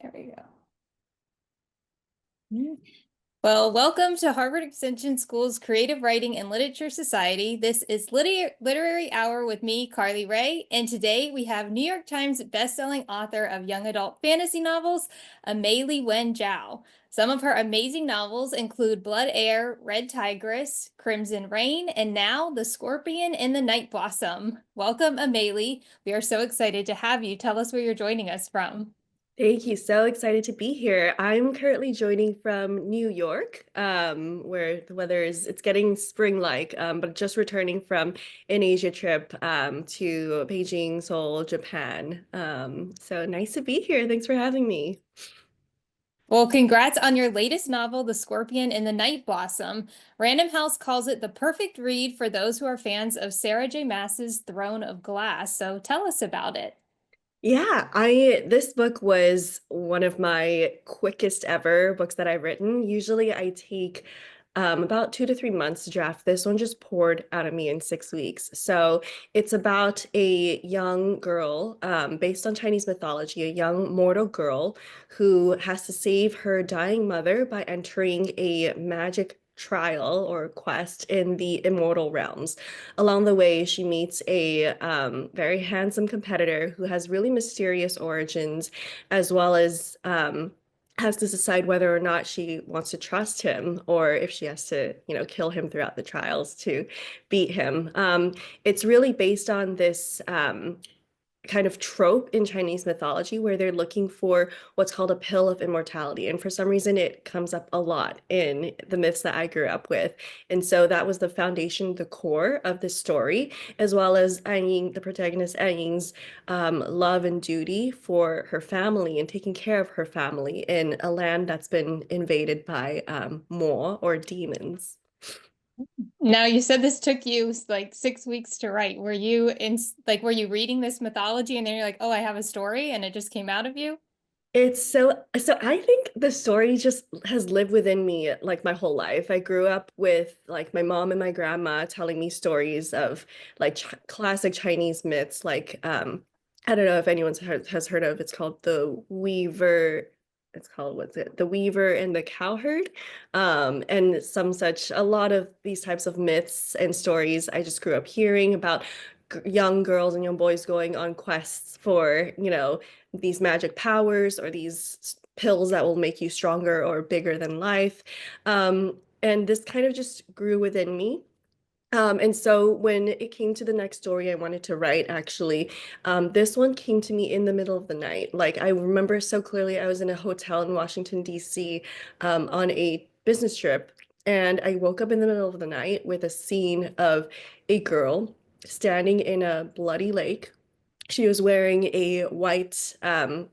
There we go. Mm. Well, welcome to Harvard Extension School's Creative Writing and Literature Society. This is Literary Hour with me, Carly Ray, and today we have New York Times bestselling author of young adult fantasy novels, Amelie Zhao. Some of her amazing novels include Blood Heir, Red Tigress, Crimson Rain, and now The Scorpion and the Night Blossom. Welcome, Amelie. We are so excited to have you. Tell us where you're joining us from. Thank you. So excited to be here. I'm currently joining from New York, where the weather it's getting spring-like, but just returning from an Asia trip to Beijing, Seoul, Japan. So nice to be here. Thanks for having me. Well, congrats on your latest novel, The Scorpion and the Night Blossom. Random House calls it the perfect read for those who are fans of Sarah J. Maas's Throne of Glass. So tell us about it. Yeah, I this book was one of my quickest ever books that I've written. Usually I take about 2 to 3 months to draft. This one just poured out of me in 6 weeks. So it's about a young girl, based on Chinese mythology, a young mortal girl who has to save her dying mother by entering a magic trial or quest in the immortal realms. Along the way, she meets a very handsome competitor who has really mysterious origins, as well as has to decide whether or not she wants to trust him or if she has to, kill him throughout the trials to beat him. It's really based on this kind of trope in Chinese mythology where they're looking for what's called a pill of immortality. And for some reason, it comes up a lot in the myths that I grew up with. And so that was the foundation, the core of the story, as well as An the protagonist An Ying's love and duty for her family and taking care of her family in a land that's been invaded by Mo or demons. Now, you said this took you like 6 weeks to write. Were you reading this mythology and then you're like, oh, I have a story and it just came out of you? It's so I think the story just has lived within me like my whole life. I grew up with like my mom and my grandma telling me stories of like ch classic Chinese myths like I don't know if anyone has heard of it's called the Weaver it's called what's it? The Weaver and the Cowherd. And some such a lot of these types of myths and stories I just grew up hearing about young girls and young boys going on quests for, these magic powers or these pills that will make you stronger or bigger than life. And this kind of just grew within me. And so when it came to the next story I wanted to write, actually, this one came to me in the middle of the night. Like I remember so clearly, I was in a hotel in Washington, D.C., on a business trip, and I woke up in the middle of the night with a scene of a girl standing in a bloody lake. She was wearing a white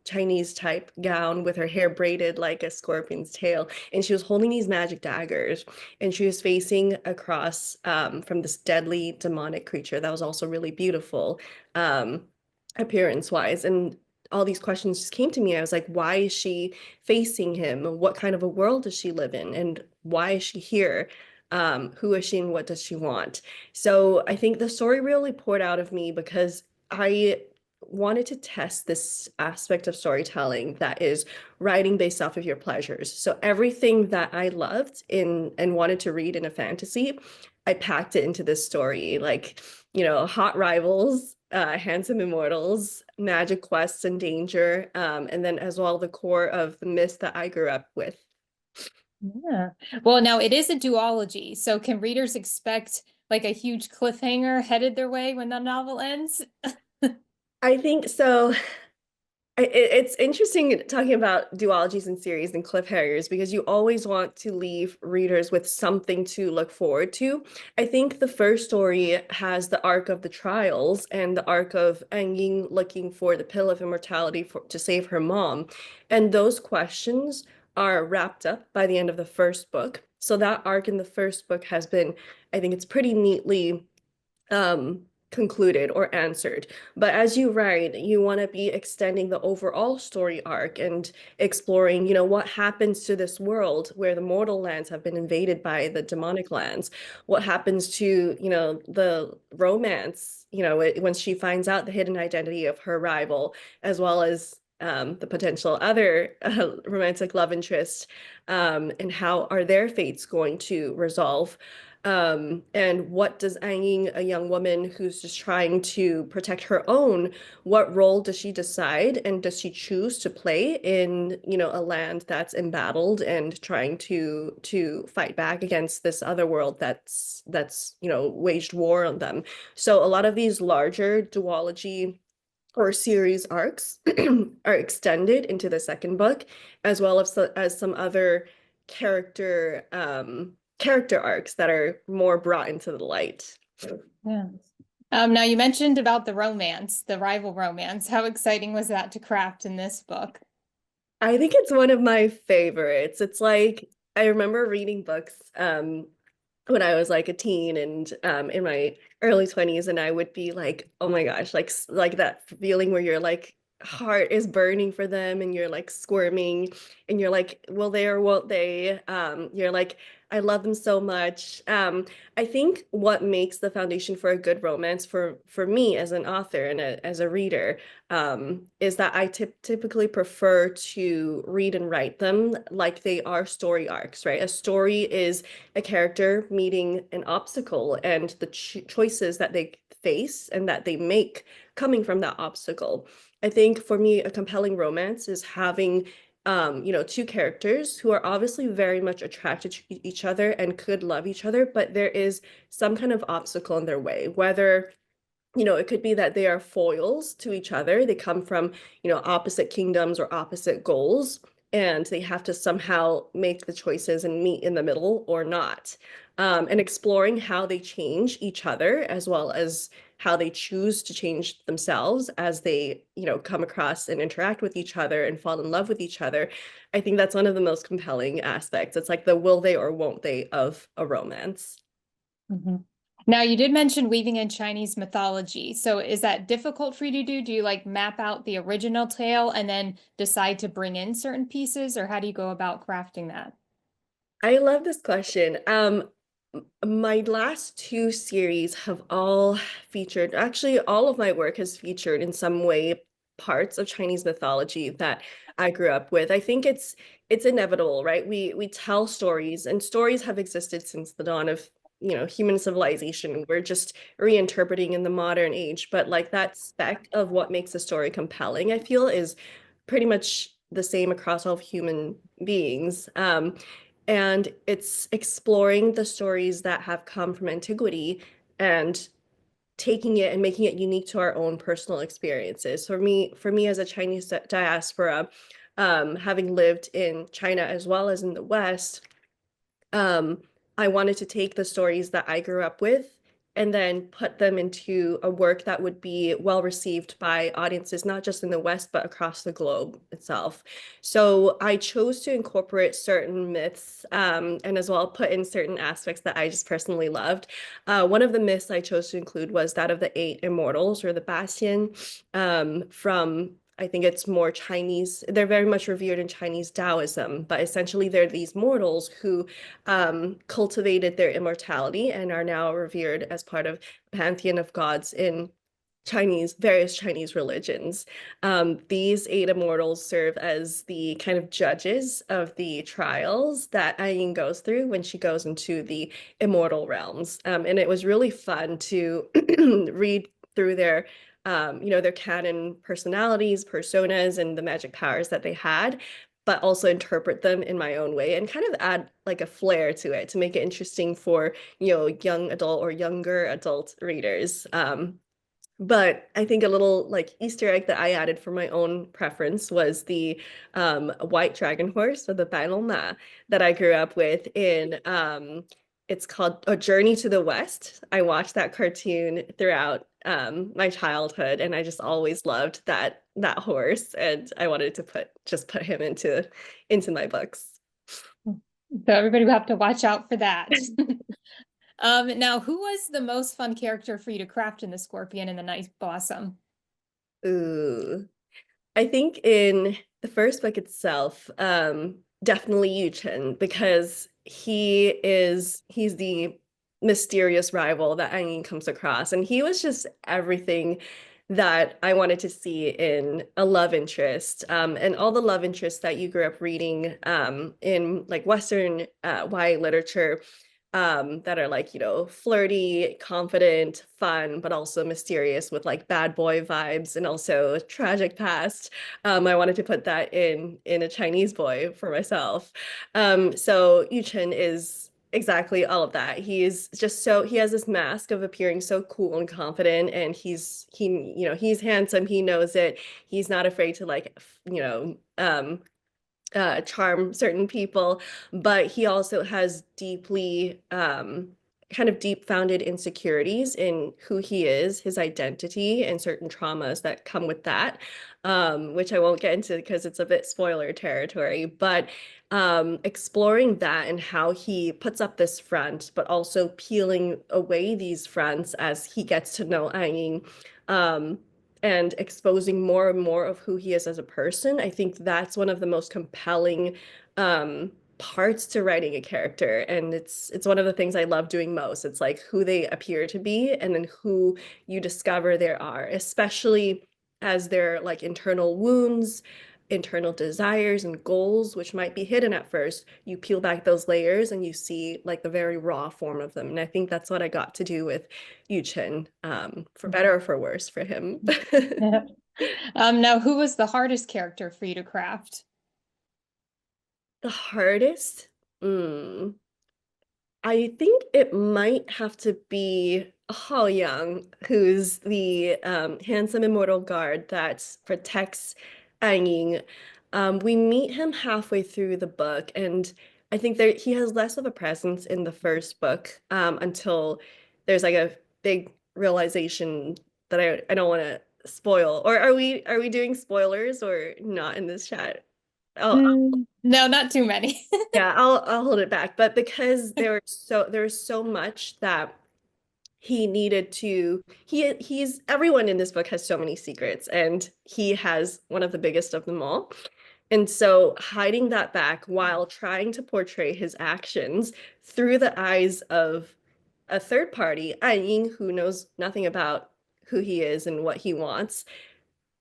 Chinese type gown with her hair braided like a scorpion's tail, and she was holding these magic daggers, and she was facing across from this deadly demonic creature that was also really beautiful appearance-wise. And all these questions just came to me. I was like, why is she facing him? What kind of a world does she live in? And why is she here? Who is she and what does she want? So I think the story really poured out of me because I wanted to test this aspect of storytelling that is writing based off of your pleasures. So everything that I loved in and wanted to read in a fantasy, I packed it into this story, like, hot rivals, handsome immortals, magic quests and danger, and then as well the core of the myths that I grew up with. Yeah. Well, now it is a duology, so can readers expect like a huge cliffhanger headed their way when the novel ends? I think so. It's interesting talking about duologies and series and cliffhangers because you always want to leave readers with something to look forward to. I think the first story has the arc of the trials and the arc of An Ying looking for the pill of immortality to save her mom. And those questions are wrapped up by the end of the first book. So that arc in the first book has been, I think it's pretty neatly concluded or answered. But as you write, you want to be extending the overall story arc and exploring, what happens to this world where the mortal lands have been invaded by the demonic lands. What happens to, the romance, when she finds out the hidden identity of her rival, as well as the potential other romantic love interest, and how are their fates going to resolve. And what does Aang, a young woman who's just trying to protect her own, what role does she decide and does she choose to play in, a land that's embattled and trying to fight back against this other world that's waged war on them. So a lot of these larger duology or series arcs are extended into the second book, as well as some other character arcs that are more brought into the light. Yeah. Now you mentioned about the romance, the rival romance. How exciting was that to craft in this book? I think it's one of my favorites. It's like I remember reading books when I was like a teen and in my early 20s, and I would be like, oh my gosh, like that feeling where your like heart is burning for them and you're like squirming and you're like, will they or won't they? You're like, I love them so much. I think what makes the foundation for a good romance for me as an author and as a reader, is that I typically prefer to read and write them like they are story arcs, right? A story is a character meeting an obstacle and the choices that they face and that they make coming from that obstacle. I think for me, a compelling romance is having two characters who are obviously very much attracted to each other and could love each other, but there is some kind of obstacle in their way, whether it could be that they are foils to each other. They come from, opposite kingdoms or opposite goals, and they have to somehow make the choices and meet in the middle or not. And exploring how they change each other as well as how they choose to change themselves as they, come across and interact with each other and fall in love with each other. I think that's one of the most compelling aspects. It's like the will they or won't they of a romance. Mhm. Now, you did mention weaving in Chinese mythology. So is that difficult for you to do? Do you like map out the original tale and then decide to bring in certain pieces, or how do you go about crafting that? I love this question. My last two series have all featured, actually, all of my work has featured in some way parts of Chinese mythology that I grew up with. I think it's inevitable, right? We tell stories, and stories have existed since the dawn of, human civilization. We're just reinterpreting in the modern age, but like that spec of what makes a story compelling, I feel, is pretty much the same across all human beings. And it's exploring the stories that have come from antiquity and taking it and making it unique to our own personal experiences. For me as a Chinese diaspora, having lived in China as well as in the West, um, I wanted to take the stories that I grew up with and then put them into a work that would be well received by audiences, not just in the West, but across the globe itself. So I chose to incorporate certain myths, and as well put in certain aspects that I just personally loved. One of the myths I chose to include was that of the eight immortals or the Bastian, from I think it's more Chinese. They're very much revered in Chinese Taoism, but essentially they're these mortals who cultivated their immortality and are now revered as part of the pantheon of gods in various Chinese religions. These eight immortals serve as the kind of judges of the trials that Aang goes through when she goes into the immortal realms. And it was really fun to read through their canon personalities, personas, and the magic powers that they had, but also interpret them in my own way and kind of add like a flair to it to make it interesting for, young adult or younger adult readers. But I think a little like Easter egg that I added for my own preference was the white dragon horse or the Bailoma that I grew up with in it's called A Journey to the West. I watched that cartoon throughout my childhood and I just always loved that horse and I wanted to put him into my books. So everybody will have to watch out for that. Now, who was the most fun character for you to craft in the Scorpion and the Night Blossom? Ooh. I think in the first book itself, definitely Yu Chen because he's the mysterious rival that Aang comes across, and he was just everything that I wanted to see in a love interest. And all the love interests that you grew up reading in like Western YA literature that are like, flirty, confident, fun, but also mysterious with like bad boy vibes and also tragic past. I wanted to put that in a Chinese boy for myself. So Yu Chen is exactly all of that. He has this mask of appearing so cool and confident, and he's handsome, he knows it. He's not afraid to like, charm certain people, but he also has kind of deep founded insecurities in who he is, his identity, and certain traumas that come with that, which I won't get into because it's a bit spoiler territory. But exploring that and how he puts up this front, but also peeling away these fronts as he gets to know Aang. Um, and exposing more and more of who he is as a person. I think that's one of the most compelling parts to writing a character. And it's one of the things I love doing most. It's like who they appear to be and then who you discover there are, especially as their like internal wounds, internal desires and goals, which might be hidden at first. You peel back those layers and you see like the very raw form of them. And I think that's what I got to do with Yu Chen, for better or for worse for him. Yeah. Now, who was the hardest character for you to craft? The hardest? Mm. I think it might have to be Hao Yang, who's the handsome immortal guard that protects An Ying. We meet him halfway through the book, and I think he has less of a presence in the first book until there's like a big realization that I don't want to spoil. Or are we doing spoilers or not in this chat? Oh, No, not too many. yeah, I'll hold it back. But because there's so much that he needed to he's everyone in this book has so many secrets and he has one of the biggest of them all. And so hiding that back while trying to portray his actions through the eyes of a third party, An Ying, who knows nothing about who he is and what he wants,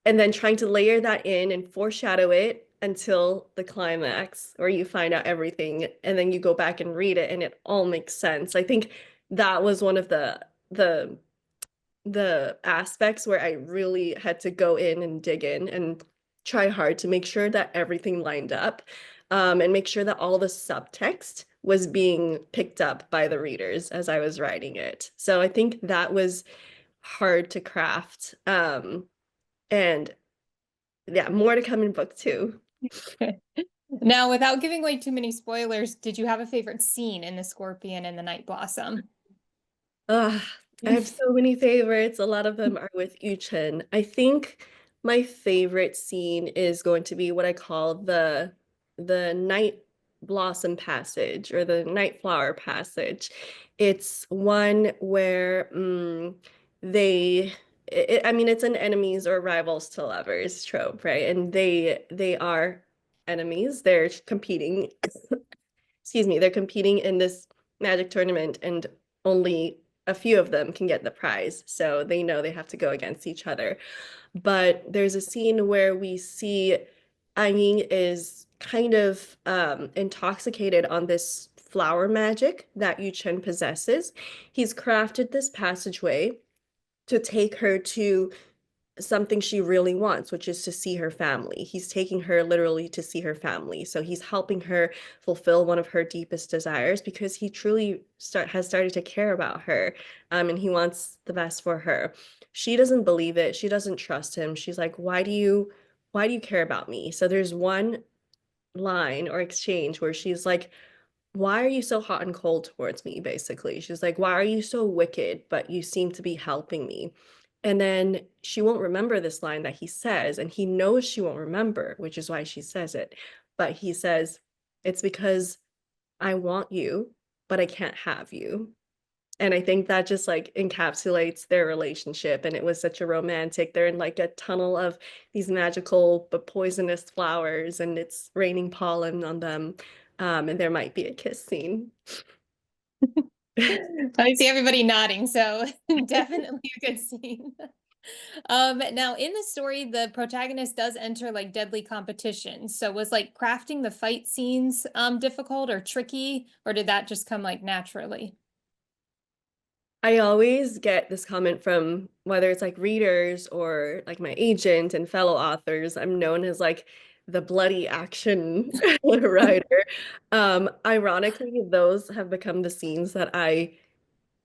and then trying to layer that in and foreshadow it until the climax where you find out everything and then you go back and read it and it all makes sense. I think that was one of the the aspects where I really had to go in and dig in and try hard to make sure that everything lined up, and make sure that all the subtext was being picked up by the readers as I was writing it. So I think that was hard to craft. And yeah, more to come in book two. Now, without giving away too many spoilers, did you have a favorite scene in The Scorpion and the Night Blossom? Ugh, I have so many favorites. A lot of them are with Yuchen. I think my favorite scene is going to be what I call the night blossom passage or the night flower passage. It's one where they I mean it's an enemies or rivals to lovers trope, right? And they are enemies. They're competing, excuse me, they're competing in this magic tournament and only a few of them can get the prize. So they know they have to go against each other. But there's a scene where we see An Ying is kind of intoxicated on this flower magic that Yu Chen possesses. He's crafted this passageway to take her to something she really wants, which is to see her family. He's taking her literally to see her family. So he's helping her fulfill one of her deepest desires because he truly has started to care about her, and he wants the best for her. She doesn't believe it. She doesn't trust him. She's like, why do you care about me? So there's one line or exchange where she's like, why are you so hot and cold towards me? Basically, she's like, why are you so wicked, but you seem to be helping me? And then she won't remember this line that he says, and he knows she won't remember, which is why she says it. But he says, it's because I want you, but I can't have you. And I think that just like encapsulates their relationship. And it was such a romantic, they're in like a tunnel of these magical but poisonous flowers, and it's raining pollen on them. And there might be a kiss scene. I see everybody nodding, so definitely a good scene. Now in the story, the protagonist does enter like deadly competition. So was like crafting the fight scenes difficult or tricky, or did that just come like naturally? I always get this comment from whether it's like readers or like my agent and fellow authors. I'm known as like the bloody action writer. Ironically, those have become the scenes that I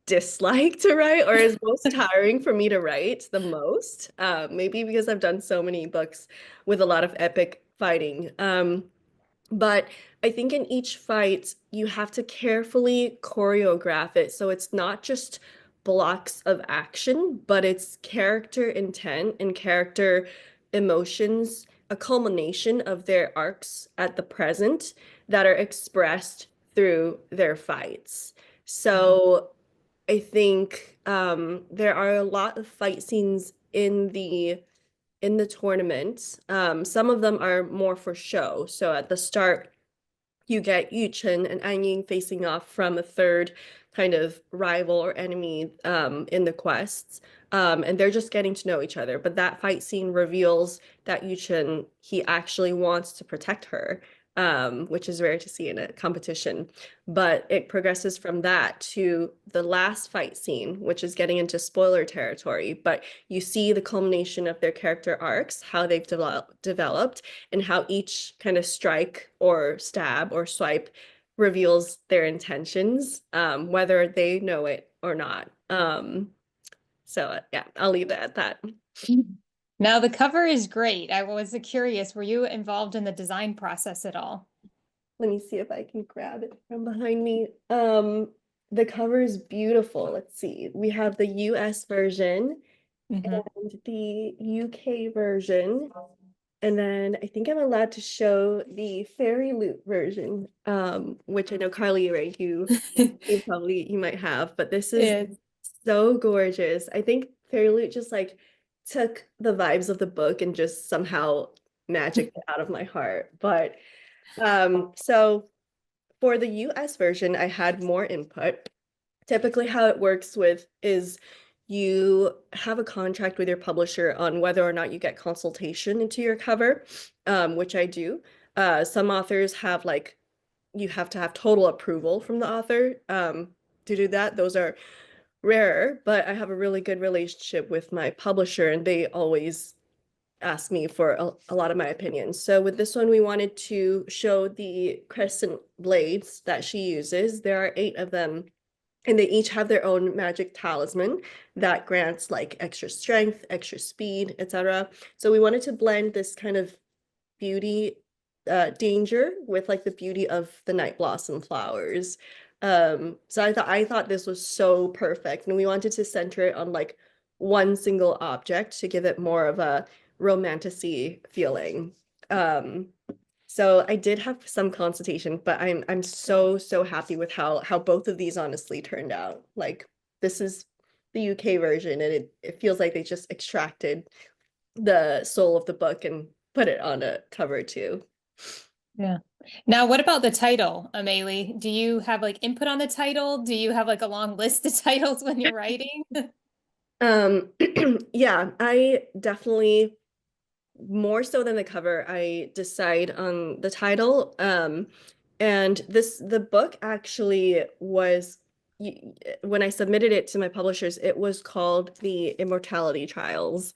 dislike to write or is most tiring for me to write the most. Maybe because I've done so many books with a lot of epic fighting. But I think in each fight, you have to carefully choreograph it. So it's not just blocks of action, but it's character intent and character emotions, a culmination of their arcs at the present that are expressed through their fights. So I think there are a lot of fight scenes in the tournament. Some of them are more for show. So at the start, you get Yu Chen and An Ying facing off from a third kind of rival or enemy in the quests. And they're just getting to know each other. But that fight scene reveals that Yu Chen, he actually wants to protect her, which is rare to see in a competition. But it progresses from that to the last fight scene, which is getting into spoiler territory. But you see the culmination of their character arcs, how they've developed, and how each kind of strike or stab or swipe reveals their intentions, whether they know it or not. So yeah, I'll leave it at that. Now the cover is great. I was curious, were you involved in the design process at all? Let me see if I can grab it from behind me. The cover is beautiful. Let's see. We have the US version Mhm. and the UK version. And then I think I'm allowed to show the fairy loot version, which I know Carly, right, you might have, but this is It's so gorgeous. I think fairy loot just like took the vibes of the book and just somehow magicked it out of my heart. But so for the US version, I had more input. Typically, how it works with is you have a contract with your publisher on whether or not you get consultation into your cover, which I do. Some authors have like you have to have total approval from the author to do that. Those are rarer, but I have a really good relationship with my publisher, and they always ask me for a lot of my opinions. So with this one, we wanted to show the crescent blades that she uses. There are 8 of them and they each have their own magic talisman that grants like extra strength, extra speed, etc. So we wanted to blend this kind of beauty, danger with like the beauty of the night blossom flowers. So I thought this was so perfect, and we wanted to center it on like one single object to give it more of a romanticy feeling. Um, so I did have some consultation, but I'm so happy with how both of these honestly turned out. Like this is the UK version, and it feels like they just extracted the soul of the book and put it on a cover too. Yeah. Now, what about the title, Amelie? Do you have like input on the title? Do you have like a long list of titles when you're writing? Um, yeah, I definitely more so than the cover, I decide on the title. And the book actually was when I submitted it to my publishers, it was called The Immortality Trials,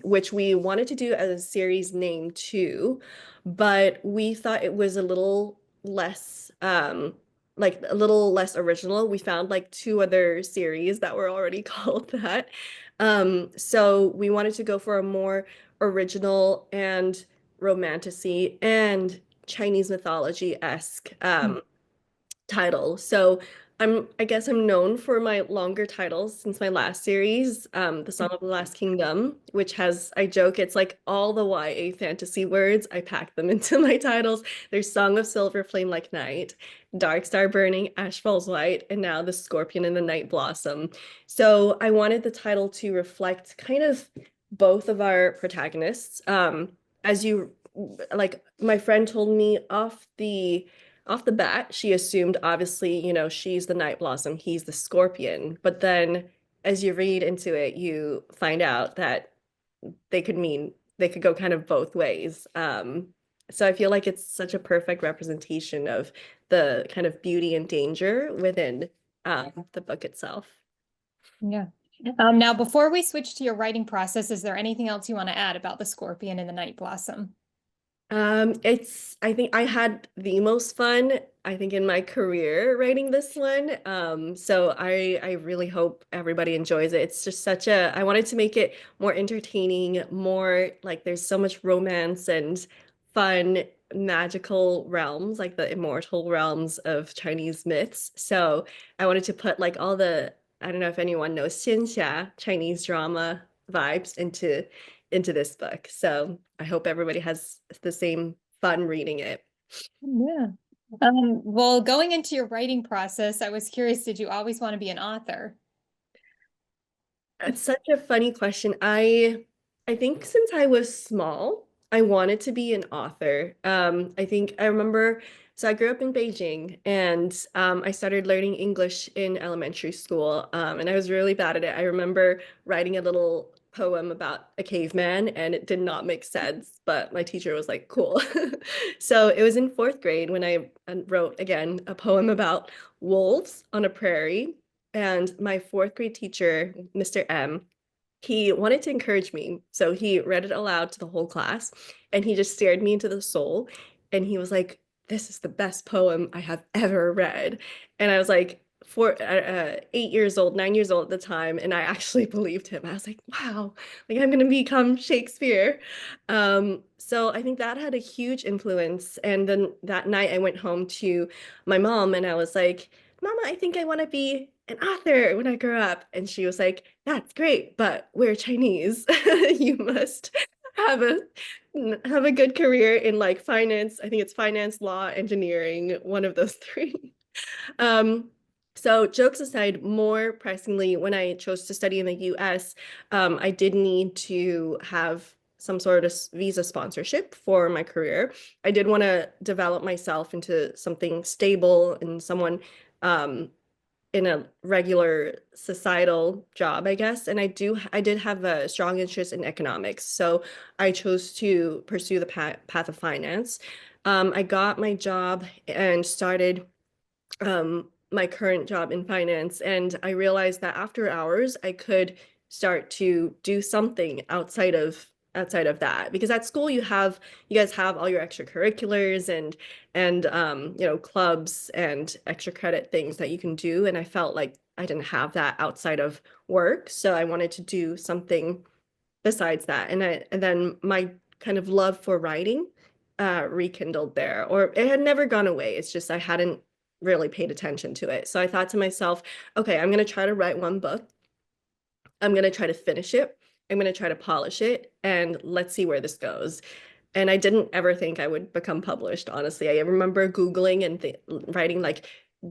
which we wanted to do as a series name too, but we thought it was a little less like a little less original. We found like 2 other series that were already called that. So we wanted to go for a more original and romantasy and Chinese mythology-esque title. So I guess I'm known for my longer titles since my last series, The Song of the Last Kingdom, which has, I joke, it's like all the YA fantasy words. I pack them into my titles. There's Song of Silver Flame Like Night, Dark Star Burning, Ash Falls White, and now The Scorpion and the Night Blossom. So I wanted the title to reflect kind of both of our protagonists. As you like, my friend told me off the bat, she assumed obviously, she's the Night Blossom, he's the Scorpion. But then as you read into it, you find out that they could go kind of both ways. So I feel like it's such a perfect representation of the kind of beauty and danger within the book itself. Yeah. Now, before we switch to your writing process, is there anything else you want to add about the scorpion and the night blossom? I think I had the most fun, I think, in my career writing this one. So I really hope everybody enjoys it. It's just such a, I wanted to make it more entertaining, more like there's so much romance and fun, magical realms, like the immortal realms of Chinese myths. So I wanted to put like all the, I don't know if anyone knows Xinxia Chinese drama vibes into this book. So I hope everybody has the same fun reading it. Yeah. Well, going into your writing process, I was curious, did you always want to be an author? It's such a funny question. I think since I was small, I wanted to be an author. I think I remember, so I grew up in Beijing and I started learning English in elementary school, and I was really bad at it. I remember writing a little poem about a caveman and it did not make sense, but my teacher was like, cool. So it was in fourth grade when I wrote again a poem about wolves on a prairie. And my fourth grade teacher, Mr. M, he wanted to encourage me. So he read it aloud to the whole class and he just stared me into the soul. And he was like, this is the best poem I have ever read. And I was like, 8 years old, 9 years old at the time. And I actually believed him. I was like, wow, like I'm going to become Shakespeare. So I think that had a huge influence. And then that night I went home to my mom and I was like, Mama, I think I want to be an author when I grow up. And she was like, that's great, but we're Chinese. You must have a have a good career in like finance. I think it's finance, law, engineering, one of those three. Um, so jokes aside, more pressingly, when I chose to study in the US, I did need to have some sort of visa sponsorship for my career. I did want to develop myself into something stable and someone um, in a regular societal job, I guess. And I did have a strong interest in economics. So I chose to pursue the path of finance. I got my job and started my current job in finance. And I realized that after hours, I could start to do something outside of that because at school you guys have all your extracurriculars and clubs and extra credit things that you can do, and I felt like I didn't have that outside of work, so I wanted to do something besides that. And then my kind of love for writing rekindled there, or it had never gone away. It's just I hadn't really paid attention to it. So I thought to myself, okay, I'm going to try to write one book. I'm going to try to finish it. I'm going to try to polish it and let's see where this goes. And I didn't ever think I would become published, honestly. I remember Googling and writing like,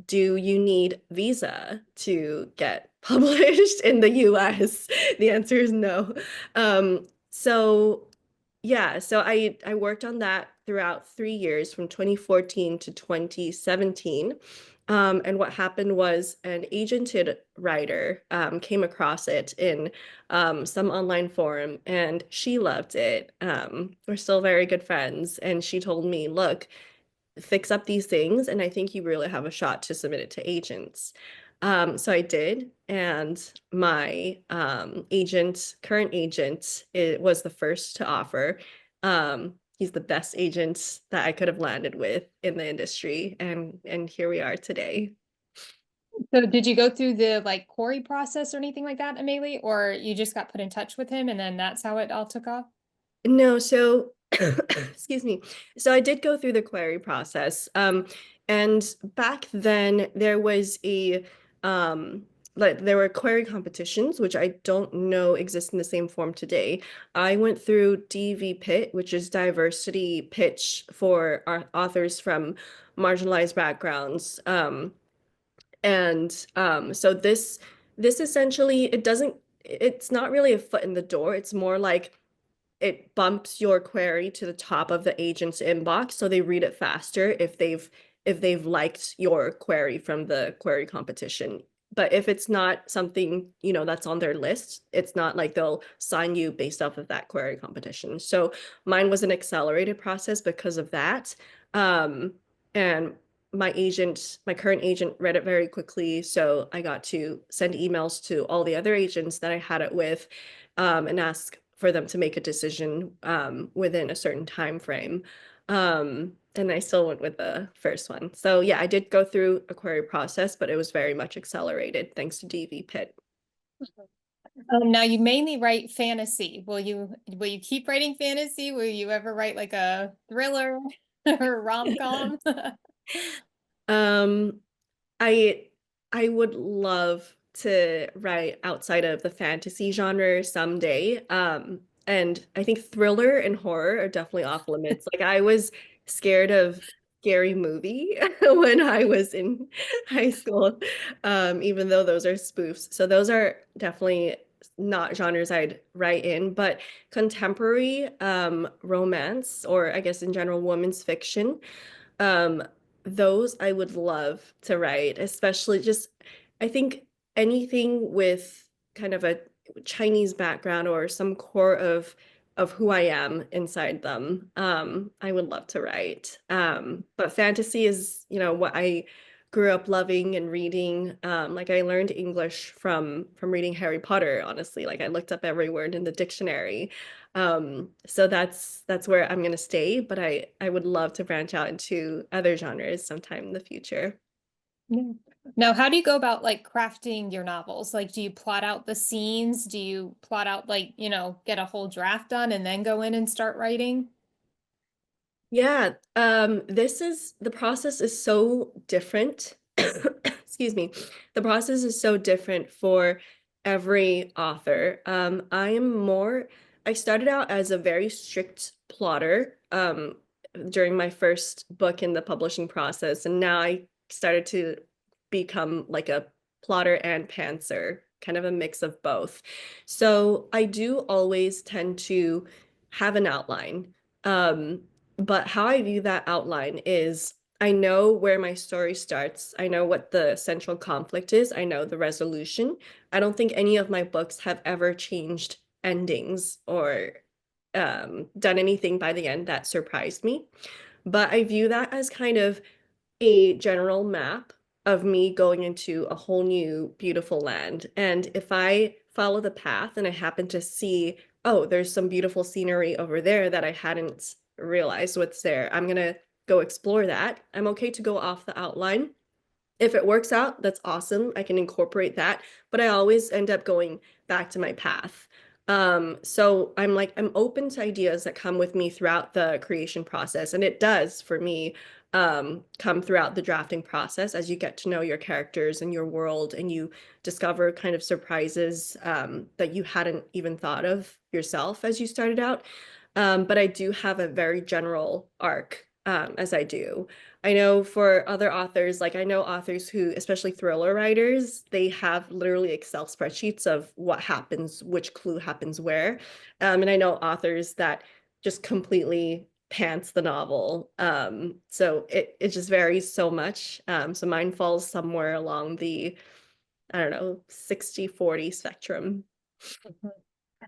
do you need visa to get published in the US? The answer is no. So yeah, so I worked on that throughout 3 years from 2014 to 2017. And what happened was an agented writer came across it in some online forum and she loved it. We're still very good friends. And she told me, look, fix up these things, and I think you really have a shot to submit it to agents. So I did, and my current agent, it was the first to offer. He's the best agent that I could have landed with in the industry, and here we are today. So did you go through the like query process or anything like that, Amelie, or you just got put in touch with him and then that's how it all took off? No, so excuse me. So I did go through the query process. And back then there was a like there were query competitions, which I don't know exist in the same form today. I went through DV Pit, which is diversity pitch for our authors from marginalized backgrounds. So this essentially it's not really a foot in the door. It's more like it bumps your query to the top of the agent's inbox so they read it faster if they've liked your query from the query competition. But if it's not something, that's on their list, it's not like they'll sign you based off of that query competition. So mine was an accelerated process because of that. Um, and my current agent read it very quickly. So I got to send emails to all the other agents that I had it with, and ask for them to make a decision within a certain time frame. And I still went with the first one. So yeah, I did go through a query process, but it was very much accelerated thanks to DV Pit. Now you mainly write fantasy. Will you keep writing fantasy? Will you ever write like a thriller or rom-com? Um, I I would love to write outside of the fantasy genre someday. And I think thriller and horror are definitely off limits. Like I was scared of Scary Movie when I was in high school, even though those are spoofs. So those are definitely not genres I'd write in, but contemporary romance, or I guess in general women's fiction, um, those I would love to write, especially just I think anything with kind of a Chinese background or some core of who I am inside them. I would love to write. But fantasy is, what I grew up loving and reading. Like I learned English from reading Harry Potter, honestly. Like I looked up every word in the dictionary. So that's where I'm gonna stay, but I would love to branch out into other genres sometime in the future. Yeah. Now, how do you go about like crafting your novels? Like, do you plot out the scenes? Do you plot out like, get a whole draft done and then go in and start writing? Yeah, this is the process is so different. Excuse me. The process is so different for every author. I started out as a very strict plotter during my first book in the publishing process, and now I started to become like a plotter and pantser, kind of a mix of both. So I do always tend to have an outline. Um, but how I view that outline is I know where my story starts. I know what the central conflict is. I know the resolution. I don't think any of my books have ever changed endings or done anything by the end that surprised me. But I view that as kind of a general map of me going into a whole new beautiful land. And if I follow the path and I happen to see, oh, there's some beautiful scenery over there that I hadn't realized what's there, I'm gonna go explore that. I'm okay to go off the outline. If it works out, that's awesome. I can incorporate that, but I always end up going back to my path. So I'm open to ideas that come with me throughout the creation process, and it does for me come throughout the drafting process as you get to know your characters and your world, and you discover kind of surprises that you hadn't even thought of yourself as you started out. But I do have a very general arc as I do. I know for other authors, like I know authors who, especially thriller writers, they have literally Excel spreadsheets of what happens, which clue happens where. And I know authors that just completely pants the novel. So it just varies so much. So mine falls somewhere along the, I don't know, 60-40 spectrum.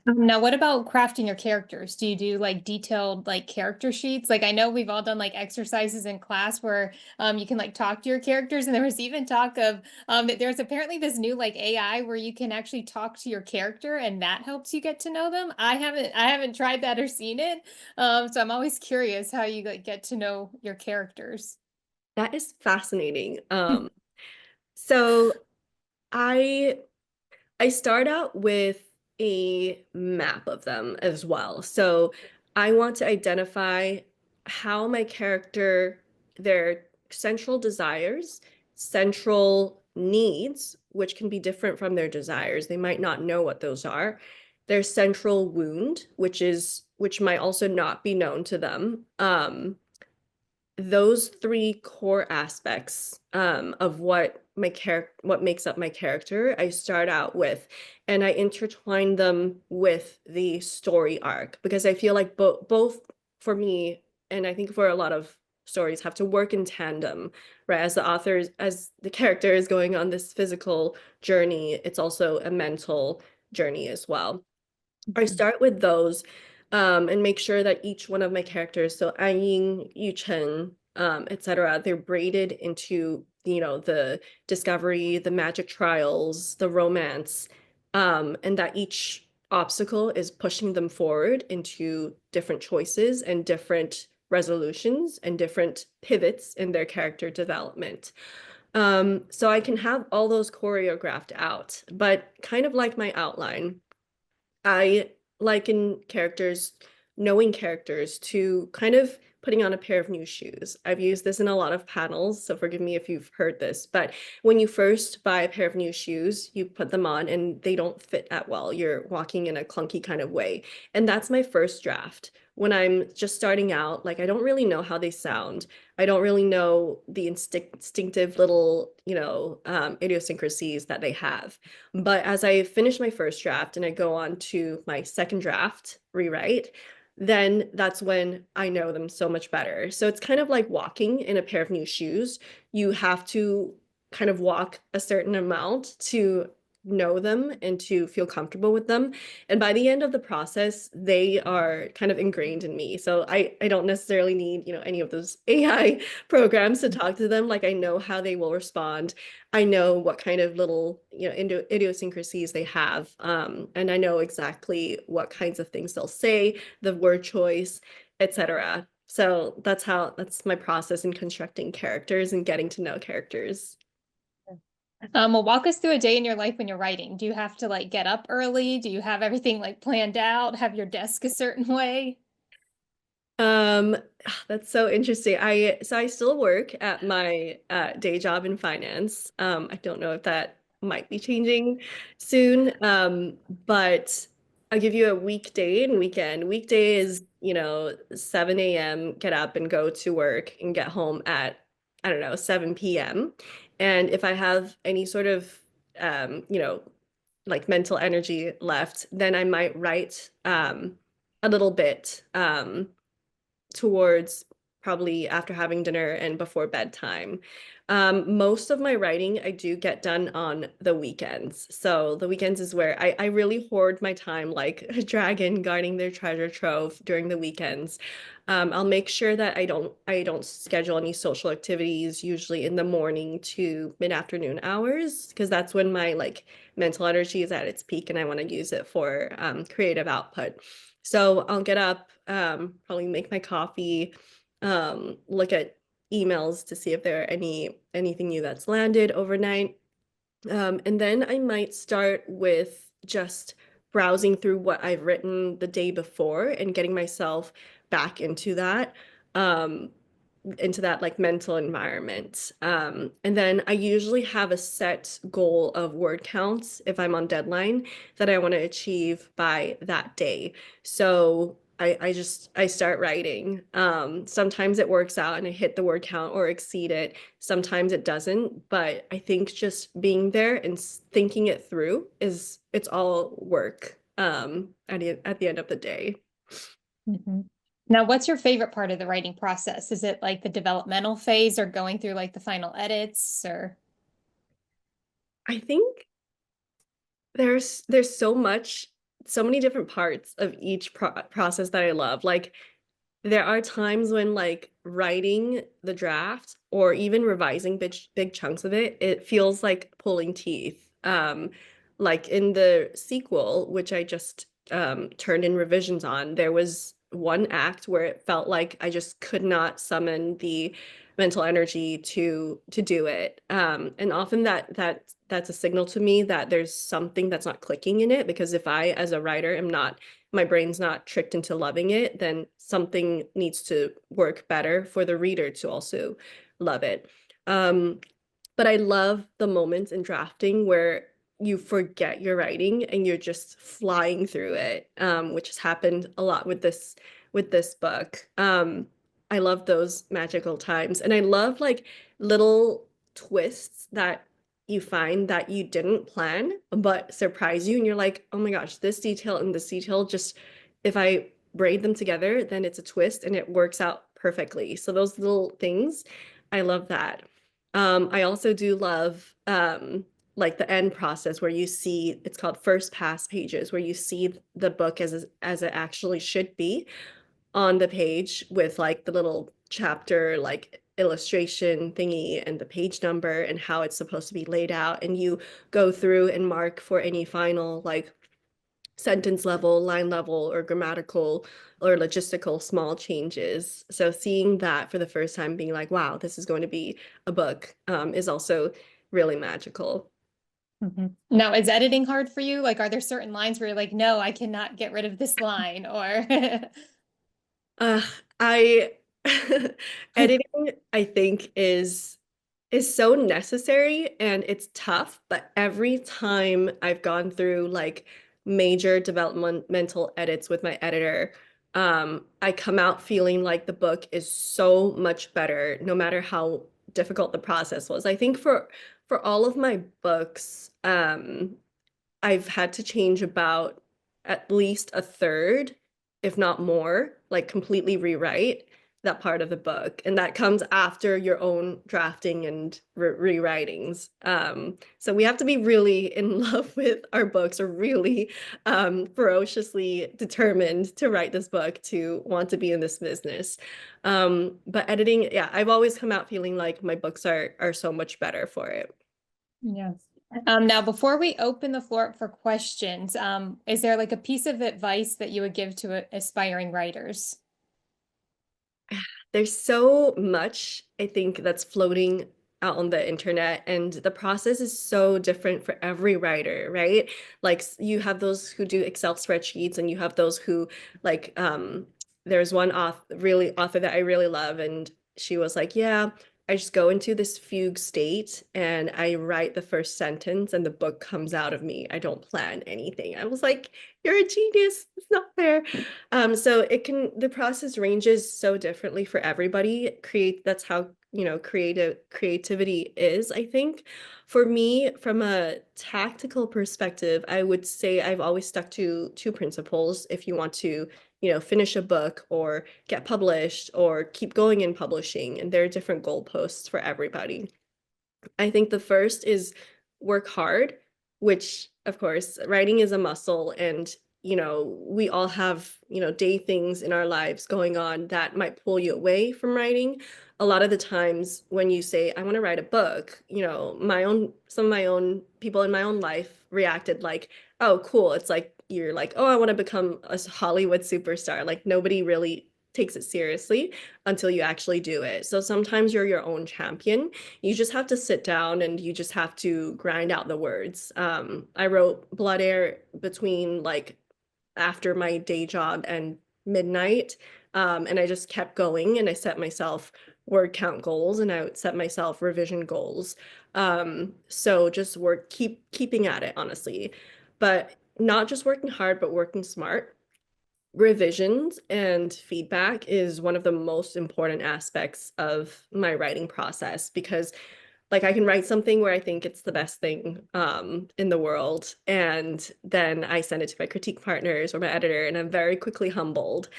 Now, what about crafting your characters? Do you do like detailed like character sheets? Like I know we've all done like exercises in class where you can like talk to your characters, and there was even talk of that there's apparently this new like AI where you can actually talk to your character and that helps you get to know them. I haven't tried that or seen it. So I'm always curious how you like get to know your characters. That is fascinating. So I I start out with a map of them as well. So I want to identify how my character, their central desires, central needs, which can be different from their desires. They might not know what those are. Their central wound, which might also not be known to them. Those three core aspects of what makes up my character, I start out with, and I intertwine them with the story arc because I feel like both for me, and I think for a lot of stories have to work in tandem, right? As the author, as the character is going on this physical journey, it's also a mental journey as well. I Mhm. start with those and make sure that each one of my characters, so Anying, Yu-Chen, etc., they're braided into, the discovery, the magic trials, the romance, and that each obstacle is pushing them forward into different choices and different resolutions and different pivots in their character development. So I can have all those choreographed out, but kind of like my outline. I liken characters, knowing characters, to kind of putting on a pair of new shoes. I've used this in a lot of panels, so forgive me if you've heard this, but when you first buy a pair of new shoes, you put them on and they don't fit that well. You're walking in a clunky kind of way. And that's my first draft. When I'm just starting out, like I don't really know how they sound. I don't really know the instinctive little, idiosyncrasies that they have. But as I finish my first draft and I go on to my second draft rewrite, then that's when I know them so much better. So it's kind of like walking in a pair of new shoes. You have to kind of walk a certain amount to know them and to feel comfortable with them. And by the end of the process, they are kind of ingrained in me. So I don't necessarily need, any of those AI programs to talk to them. Like I know how they will respond. I know what kind of little, idiosyncrasies they have. And I know exactly what kinds of things they'll say, the word choice, etc. So that's my process in constructing characters and getting to know characters. Well, walk us through a day in your life when you're writing. Do you have to like get up early? Do you have everything like planned out? Have your desk a certain way? Um, that's so interesting. I still work at my day job in finance. I don't know if that might be changing soon. But I'll give you a weekday and weekend. Weekday is, 7 a.m., get up and go to work and get home at, I don't know, 7 p.m. And if I have any sort of like mental energy left, then I might write a little bit. Towards probably after having dinner and before bedtime. Most of my writing I do get done on the weekends. So the weekends is where I really hoard my time like a dragon guarding their treasure trove during the weekends. I'll make sure that I don't schedule any social activities usually in the morning to mid-afternoon hours because that's when my like mental energy is at its peak and I want to use it for creative output. So I'll get up, probably make my coffee, look at emails to see if there are anything new that's landed overnight. And then I might start with just browsing through what I've written the day before and getting myself back um, into that like mental environment. And then I usually have a set goal of word counts if I'm on deadline that I want to achieve by that day. So I start writing. Sometimes it works out and I hit the word count or exceed it. Sometimes it doesn't, but I think just being there and thinking it through it's all work at the end of the day. Mhm. Now, what's your favorite part of the writing process? Is it like the developmental phase or going through like the final edits or? I think there's so many different parts of each process that I love. Like there are times when like writing the draft or even revising big chunks of it, it feels like pulling teeth. Like in the sequel, which I just turned in revisions on, there was one act where it felt like I just could not summon the mental energy to do it. And often that's a signal to me that there's something that's not clicking in it because if I as a writer am not my brain's not tricked into loving it, then something needs to work better for the reader to also love it. Um, but I love the moments in drafting where you forget your writing and you're just flying through it, which has happened a lot with this book. I love those magical times, and I love like little twists that you find that you didn't plan but surprise you, and you're like, oh my gosh, this detail and this detail just if I braid them together, then it's a twist and it works out perfectly. So those little things, I love that. I also do love like the end process where you see it's called first pass pages, where you see the book as it actually should be on the page with like the little chapter like illustration thingy and the page number and how it's supposed to be laid out, and you go through and mark for any final like sentence level, line level, or grammatical or logistical small changes. So seeing that for the first time, being like, wow, this is going to be a book, is also really magical. Now, is editing hard for you? Like, are there certain lines where you're like, no, I cannot get rid of this line, or Uh, I editing, I think, is so necessary and it's tough, but every time I've gone through like major developmental edits with my editor, I come out feeling like the book is so much better, no matter how difficult the process was. I think for all of my books, I've had to change about at least a third, if not more, like completely rewrite that part of the book. And that comes after your own drafting and rewritings. So we have to be really in love with our books, or really ferociously determined to write this book to want to be in this business. But editing, yeah, I've always come out feeling like my books are so much better for it. yes. Now, before we open the floor up for questions, is there like a piece of advice that you would give to aspiring writers? There's so much, I think, that's floating out on the internet, and the process is so different for every writer, right? Like you have those who do Excel spreadsheets, and you have those who like there's one author that I really love, and she was like, yeah, I just go into this fugue state and I write the first sentence and the book comes out of me. I don't plan anything. I was like, you're a genius. It's not fair. So the process ranges so differently for everybody. That's how, creativity is, I think. For me, from a tactical perspective, I would say I've always stuck to two principles if you want to, finish a book or get published or keep going in publishing. And there are different goalposts for everybody. I think the first is work hard, which of course, writing is a muscle, and we all have, day things in our lives going on that might pull you away from writing. A lot of the times when you say, I want to write a book, some of my own people in my own life reacted like, oh, cool. It's like you're like, oh, I want to become a Hollywood superstar. Like nobody really takes it seriously until you actually do it. So sometimes you're your own champion. You just have to sit down and you just have to grind out the words. I wrote Blood Air between like after my day job and midnight. And I just kept going, and I set myself word count goals, and I would set myself revision goals. So just keeping at it, honestly. But not just working hard, but working smart. Revisions and feedback is one of the most important aspects of my writing process, because like I can write something where I think it's the best thing in the world, and then I send it to my critique partners or my editor, and I'm very quickly humbled.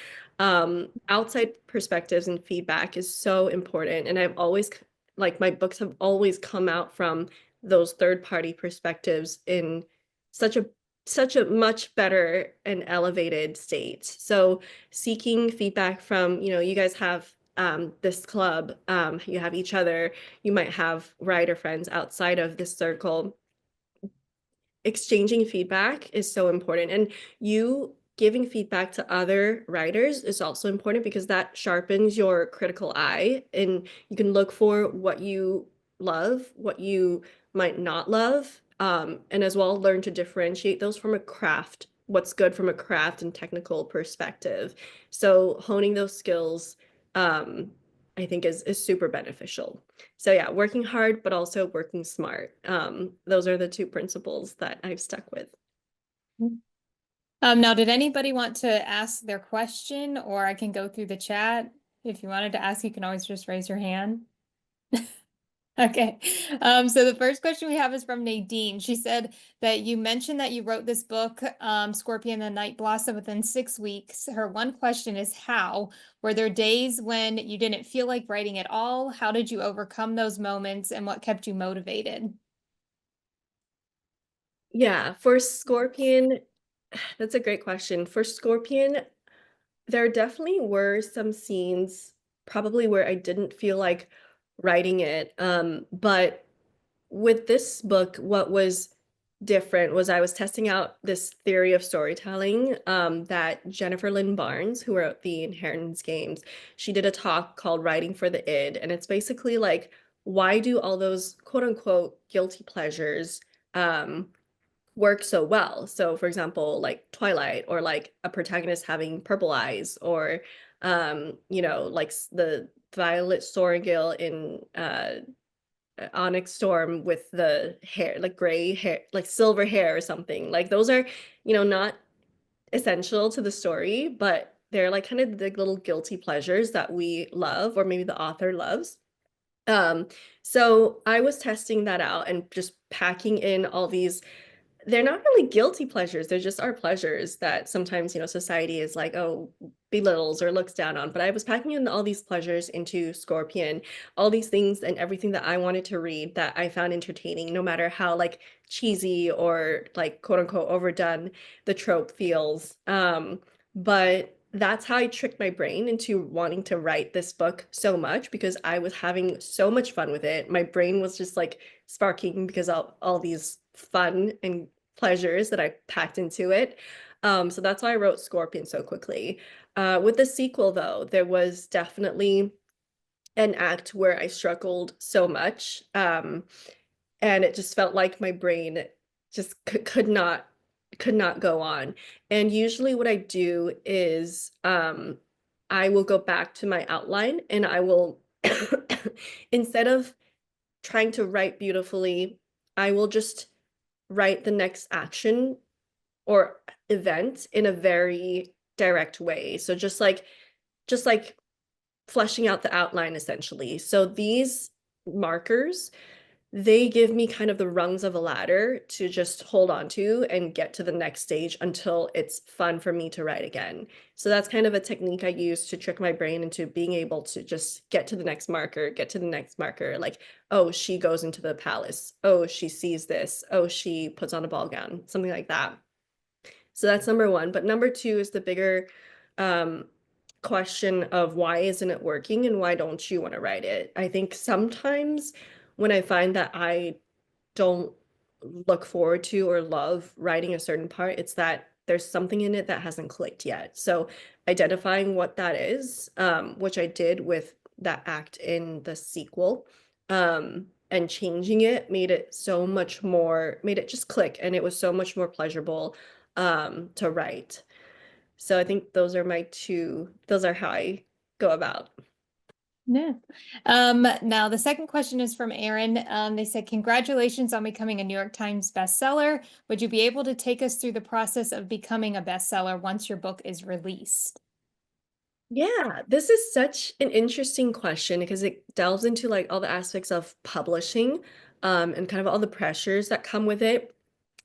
Outside perspectives and feedback is so important, and I've always like my books have always come out from those third party perspectives in such a such a much better and elevated state. So seeking feedback from, you guys have this club, you have each other, you might have writer friends outside of this circle. Exchanging feedback is so important, and you giving feedback to other writers is also important because that sharpens your critical eye, and you can look for what you love, what you might not love, and as well learn to differentiate those from a craft, what's good from a craft and technical perspective. So honing those skills, I think is super beneficial. So yeah, working hard, but also working smart. Those are the two principles that I've stuck with. Now, did anybody want to ask their question, or I can go through the chat? If you wanted to ask, you can always just raise your hand. Okay. So the first question we have is from Nadine. She said that you mentioned that you wrote this book, Scorpion and Night Blossom, within 6 weeks. Her one question is how? Were there days when you didn't feel like writing at all? How did you overcome those moments and what kept you motivated? Yeah, for Scorpion, that's a great question. For Scorpion, there definitely were some scenes probably where I didn't feel like writing it. But with this book, what was different was I was testing out this theory of storytelling that Jennifer Lynn Barnes, who wrote the Inheritance Games, she did a talk called Writing for the Id. And it's basically like, why do all those quote unquote guilty pleasures um, work so well? So, for example, like Twilight, or like a protagonist having purple eyes, or like the Violet Sorrengail in Onyx Storm with the hair, like gray hair, like silver hair or something. Like those are, not essential to the story, but they're like kind of the little guilty pleasures that we love, or maybe the author loves. Um, so I was testing that out and just packing in all these, they're not really guilty pleasures. They're just our pleasures that sometimes, society is like, oh, belittles or looks down on. But I was packing in all these pleasures into Scorpion, all these things and everything that I wanted to read that I found entertaining, no matter how like cheesy or like quote unquote overdone the trope feels. But that's how I tricked my brain into wanting to write this book so much, because I was having so much fun with it. My brain was just like sparking because all these fun and pleasures that I packed into it. So that's why I wrote Scorpion so quickly. With the sequel, though, there was definitely an act where I struggled so much. And it just felt like my brain just could not go on. And usually what I do is I will go back to my outline, and I will instead of trying to write beautifully, I will just write the next action or event in a very direct way. So just like fleshing out the outline essentially. So these markers, they give me kind of the rungs of a ladder to just hold on to and get to the next stage until it's fun for me to write again. So that's kind of a technique I use to trick my brain into being able to just get to the next marker, get to the next marker. Like, oh, she goes into the palace. Oh, she sees this. Oh, she puts on a ball gown, something like that. So that's number one. But number two is the bigger um, question of why isn't it working and why don't you want to write it? I think sometimes when I find that I don't look forward to or love writing a certain part, it's that there's something in it that hasn't clicked yet. So identifying what that is, which I did with that act in the sequel, and changing it made it just click, and it was so much more pleasurable to write. So I think those are how I go about. Yeah. Now the second question is from Aaron. They said, congratulations on becoming a New York Times bestseller. Would you be able to take us through the process of becoming a bestseller once your book is released? Yeah, this is such an interesting question because it delves into like all the aspects of publishing, and kind of all the pressures that come with it.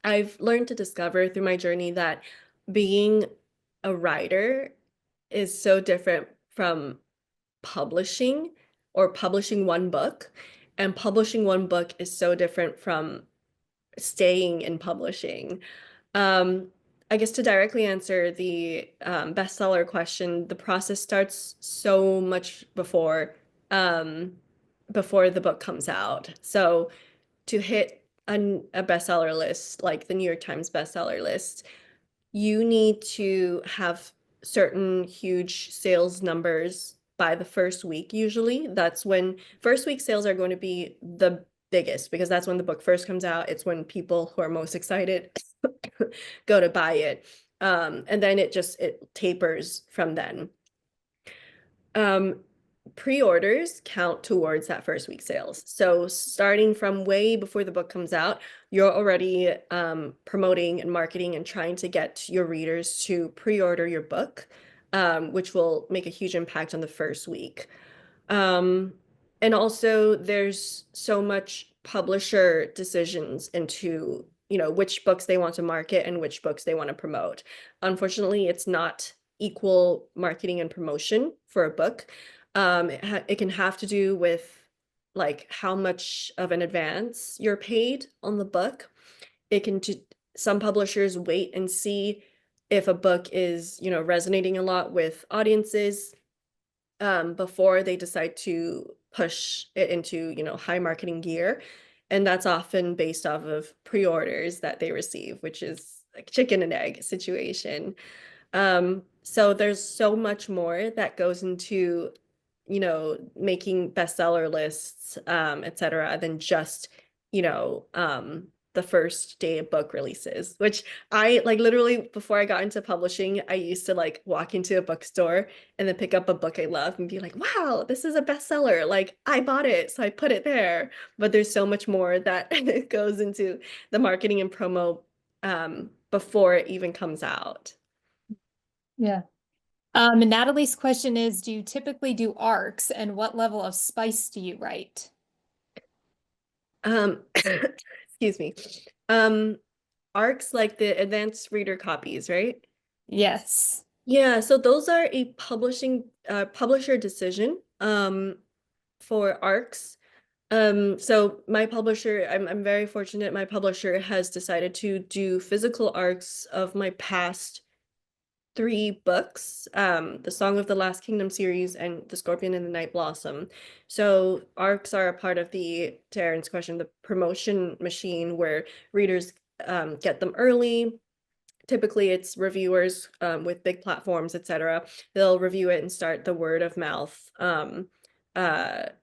I've learned to discover through my journey that being a writer is so different from publishing, or publishing one book. And publishing one book is so different from staying in publishing. Um, I guess to directly answer the bestseller question, the process starts so much um, before the book comes out. So to hit a bestseller list, like the New York Times bestseller list, you need to have certain huge sales numbers by the first week. Usually that's when first week sales are going to be the biggest, because that's when the book first comes out. It's when people who are most excited go to buy it. And then it tapers from then. Um, Pre-orders count towards that first week sales. So starting from way before the book comes out, you're already promoting and marketing and trying to get your readers to pre-order your book, which will make a huge impact on the first week. Um, And also there's so much publisher decisions into, which books they want to market and which books they want to promote. Unfortunately, it's not equal marketing and promotion for a book. It can have to do with like how much of an advance you're paid on the book. It can some publishers wait and see if a book is, resonating a lot with audiences before they decide to push it into, high marketing gear. And that's often based off of pre-orders that they receive, which is like chicken and egg situation. So there's so much more that goes into, making bestseller lists, et cetera, than just, the first day of book releases, which I like literally before I got into publishing, I used to like walk into a bookstore and then pick up a book I love and be like, wow, this is a bestseller. Like I bought it, so I put it there. But there's so much more that goes into the marketing and promo before it even comes out. Yeah. And Natalie's question is, do you typically do arcs and what level of spice do you write? Excuse me. Um, ARCs like the advanced reader copies, right? Yes. Yeah, so those are a publisher decision for ARCs. So my publisher, I'm very fortunate my publisher has decided to do physical ARCs of my past three books, the Song of the Last Kingdom series and The Scorpion and the Night Blossom. So arcs are a part of to Aaron's question, the promotion machine where readers get them early. Typically it's reviewers with big platforms, etc. They'll review it and start the word of mouth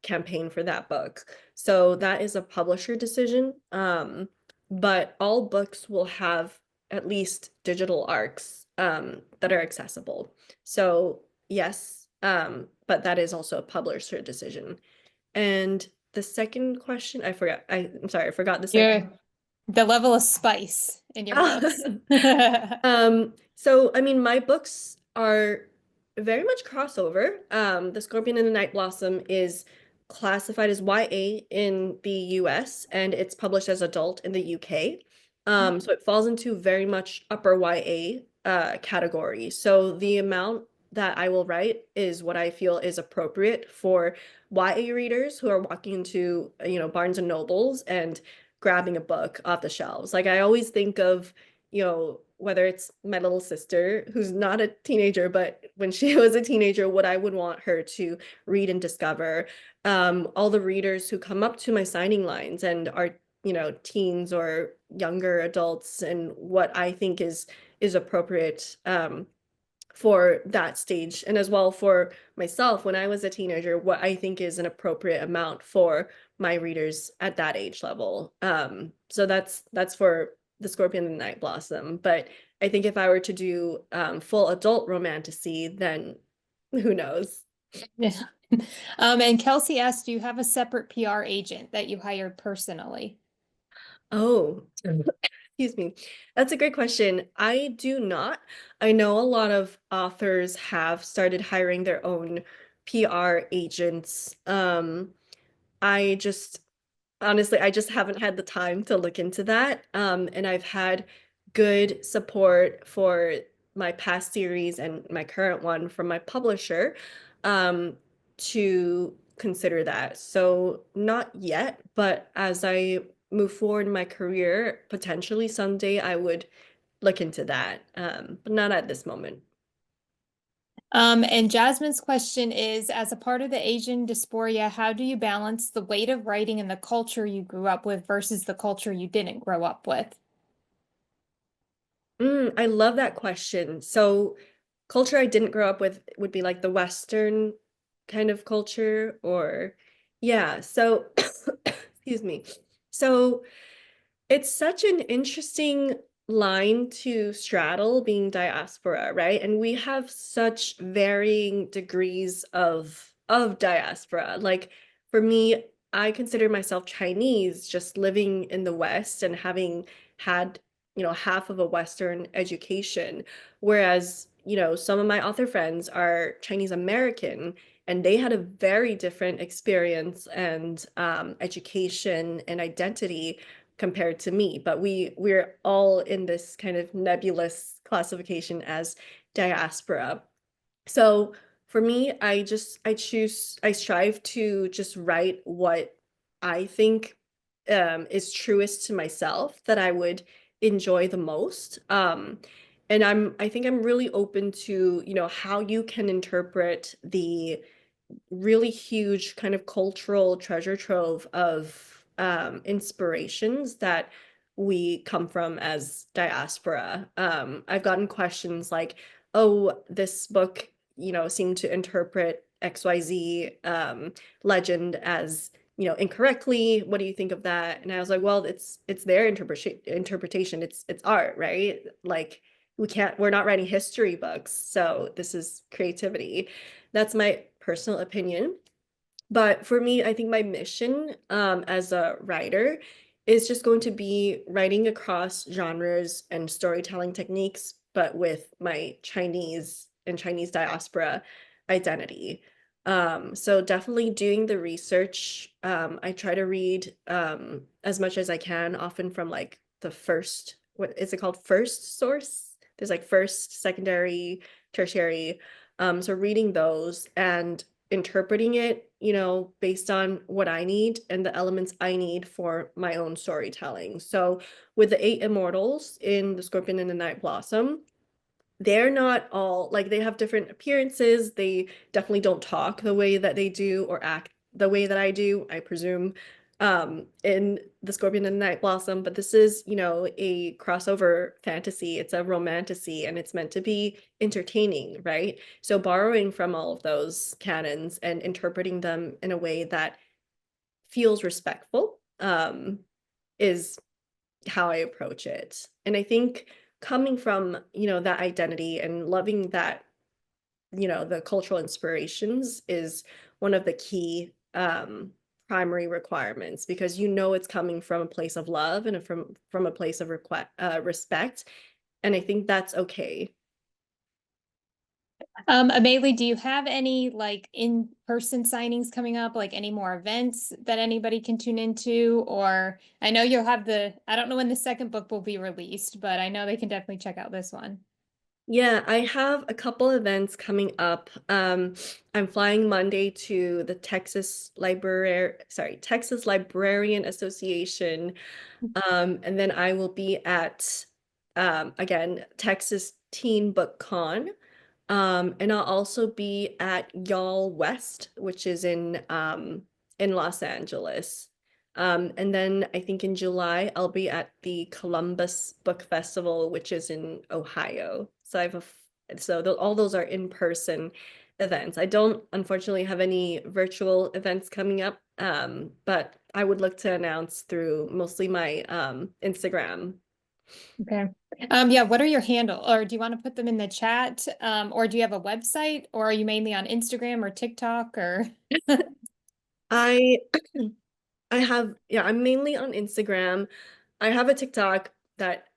campaign for that book. So that is a publisher decision. But all books will have at least digital arcs that are accessible. So yes, but that is also a publisher decision. And the second question, I forgot. I'm sorry, I forgot the second. Your the level of spice in your books. So I mean, my books are very much crossover. The Scorpion and the Night Blossom is classified as YA in the US and it's published as adult in the UK. So it falls into very much upper YA category. So the amount that I will write is what I feel is appropriate for YA readers who are walking into, Barnes and Nobles and grabbing a book off the shelves. Like I always think of, whether it's my little sister who's not a teenager, but when she was a teenager, what I would want her to read and discover. All the readers who come up to my signing lines and are, teens or younger adults, and what I think is appropriate for that stage, and as well for myself when I was a teenager, what I think is an appropriate amount for my readers at that age level. So that's for the Scorpion and the Night Blossom. But I think if I were to do full adult romantasy, then who knows? Yeah. And Kelsey asked, do you have a separate PR agent that you hired personally? Oh, excuse me. That's a great question. I do not. I know a lot of authors have started hiring their own PR agents. I just honestly, I just haven't had the time to look into that. And I've had good support for my past series and my current one from my publisher to consider that. So not yet, but as I move forward in my career, potentially someday I would look into that, but not at this moment. And Jasmine's question is, as a part of the Asian dysphoria, how do you balance the weight of writing and the culture you grew up with versus the culture you didn't grow up with? I love that question. So, culture I didn't grow up with would be like the Western kind of culture, or yeah. So, excuse me. So, it's such an interesting line to straddle being diaspora, right? And we have such varying degrees of diaspora. Like for me, I consider myself Chinese, just living in the West and having had, half of a Western education. Whereas, some of my author friends are Chinese American, and they had a very different experience and education and identity compared to me. But we're all in this kind of nebulous classification as diaspora. So for me, I strive to just write what I think is truest to myself that I would enjoy the most. And I think I'm really open to, how you can interpret the really huge kind of cultural treasure trove of inspirations that we come from as diaspora. I've gotten questions like, oh, this book, seemed to interpret XYZ legend as, incorrectly. What do you think of that? And I was like, well, it's their interpretation. It's art, right? Like we're not writing history books, so this is creativity. That's my personal opinion. But for me, I think my mission as a writer is just going to be writing across genres and storytelling techniques, but with my Chinese and Chinese diaspora identity. So definitely doing the research. I try to read as much as I can, often from like the first, what is it called? First source. There's like first, secondary, tertiary. So reading those and interpreting it, based on what I need and the elements I need for my own storytelling. So with the eight immortals in The Scorpion and the Night Blossom, they're not all like they have different appearances. They definitely don't talk the way that they do or act the way that I do, I presume, in The Scorpion and the Night Blossom. But this is, a crossover fantasy. It's a romantasy and it's meant to be entertaining, right? So borrowing from all of those canons and interpreting them in a way that feels respectful, is how I approach it. And I think coming from, that identity and loving that, the cultural inspirations is one of the key primary requirements because it's coming from a place of love and from a place of respect. And I think that's okay. Amelie, do you have any like in-person signings coming up, like any more events that anybody can tune into? Or I know you'll have I don't know when the second book will be released, but I know they can definitely check out this one. Yeah, I have a couple events coming up. I'm flying Monday to the Texas Librarian Association. And then I will be at again, Texas Teen Book Con. And I'll also be at Y'all West, which is in Los Angeles. And then I think in July I'll be at the Columbus Book Festival, which is in Ohio. So all those are in-person events. I don't unfortunately have any virtual events coming up, but I would look to announce through mostly my Instagram. Okay. Yeah, what are your handle? Or do you want to put them in the chat? Or do you have a website? Or are you mainly on Instagram or TikTok or I I'm mainly on Instagram. I have a TikTok that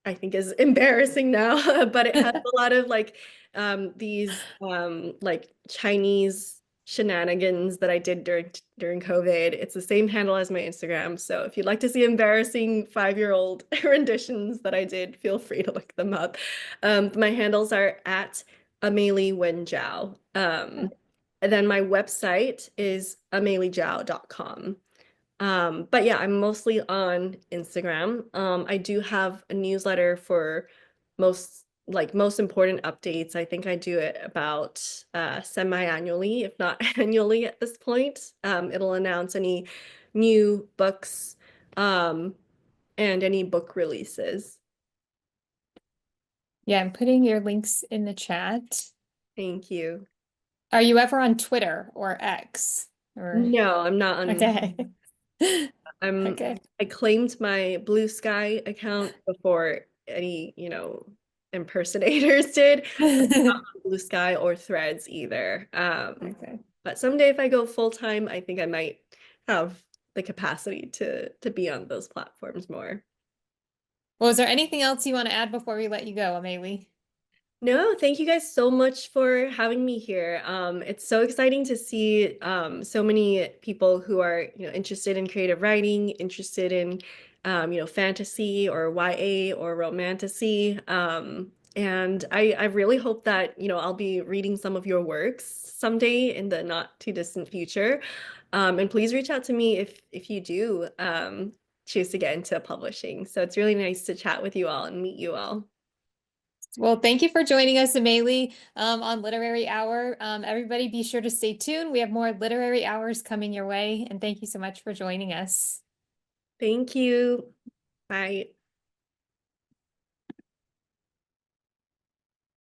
I think is embarrassing now, but it has a lot of like these like Chinese shenanigans that I did during COVID. It's the same handle as my Instagram. So if you'd like to see embarrassing 5-year-old renditions that I did, feel free to look them up. My handles are at Amelie Wen Zhao. And then my website is ameliezhao.com. But yeah, I'm mostly on Instagram. I do have a newsletter for most important updates. I think I do it about semi-annually, if not annually at this point. It'll announce any new books and any book releases. yeah, I'm putting your links in the chat. Thank you. Are you ever on Twitter or X? Or No, I'm not on. okay. I'm Okay. I claimed my Blue Sky account before any, impersonators did. Blue Sky or Threads either. Okay. But someday if I go full time, I think I might have the capacity to be on those platforms more. Well, is there anything else you want to add before we let you go, Amelie? No, thank you guys so much for having me here. It's so exciting to see so many people who are, interested in creative writing, interested in, fantasy or YA or romantasy. And I really hope that, I'll be reading some of your works someday in the not too distant future. And please reach out to me if you do choose to get into publishing. So it's really nice to chat with you all and meet you all. Well, thank you for joining us, Amelie, on Literary Hour. Everybody be sure to stay tuned. We have more literary hours coming your way, and thank you so much for joining us. Thank you. Bye.